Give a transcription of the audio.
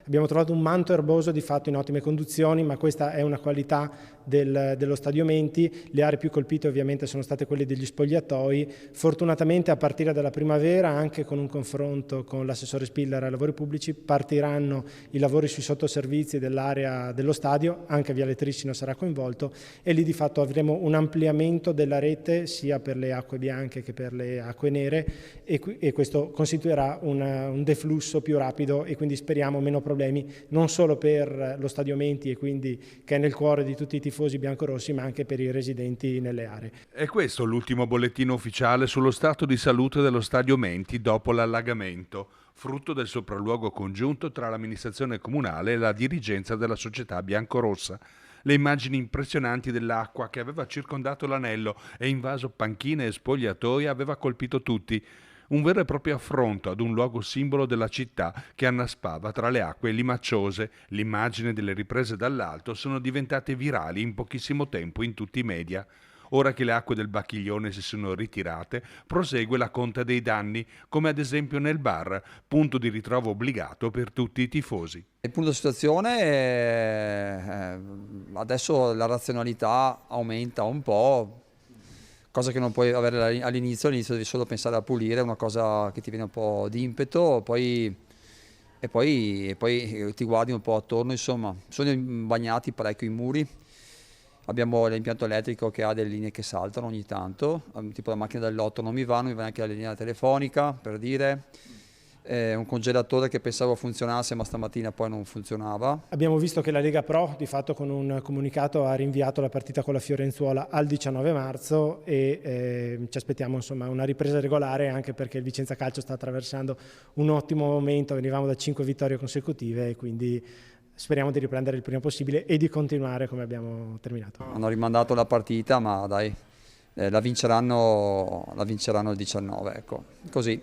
Abbiamo trovato un manto erboso di fatto in ottime condizioni, ma questa è una qualità dello Stadio Menti. Le aree più colpite ovviamente sono state quelle degli spogliatoi. Fortunatamente a partire dalla primavera, anche con un confronto con l'assessore Spiller ai lavori pubblici, partiranno i lavori sui sottoservizi dell'area dello stadio, anche Viale Trissino sarà coinvolto, e lì di fatto avremo un ampliamento della rete sia per le acque bianche che per le acque nere, e questo costituirà un deflusso più rapido e quindi speriamo meno problemi non solo per lo Stadio Menti, e quindi che è nel cuore di tutti i tifosi biancorossi, ma anche per i residenti nelle aree. È questo l'ultimo bollettino ufficiale sullo stato di salute dello Stadio Menti dopo l'allagamento, frutto del sopralluogo congiunto tra l'amministrazione comunale e la dirigenza della società biancorossa. Le immagini impressionanti dell'acqua che aveva circondato l'anello e invaso panchine e spogliatoi aveva colpito tutti. Un vero e proprio affronto ad un luogo simbolo della città che annaspava tra le acque limacciose. L'immagine delle riprese dall'alto sono diventate virali in pochissimo tempo in tutti i media. Ora che le acque del Bacchiglione si sono ritirate, prosegue la conta dei danni, come ad esempio nel bar, punto di ritrovo obbligato per tutti i tifosi. Il punto di situazione è, adesso la razionalità aumenta un po', cosa che non puoi avere all'inizio devi solo pensare a pulire, è una cosa che ti viene un po' di impeto, e poi ti guardi un po' attorno, insomma, sono bagnati parecchio i muri. Abbiamo l'impianto elettrico che ha delle linee che saltano ogni tanto, tipo la macchina del lotto non mi va neanche la linea telefonica, per dire. Un congelatore che pensavo funzionasse, ma stamattina poi non funzionava. Abbiamo visto che la Lega Pro di fatto con un comunicato ha rinviato la partita con la Fiorenzuola al 19 marzo e ci aspettiamo insomma una ripresa regolare, anche perché il Vicenza Calcio sta attraversando un ottimo momento, venivamo da 5 vittorie consecutive e quindi speriamo di riprendere il prima possibile e di continuare come abbiamo terminato. Hanno rimandato la partita, ma dai, la vinceranno il 19, ecco, così.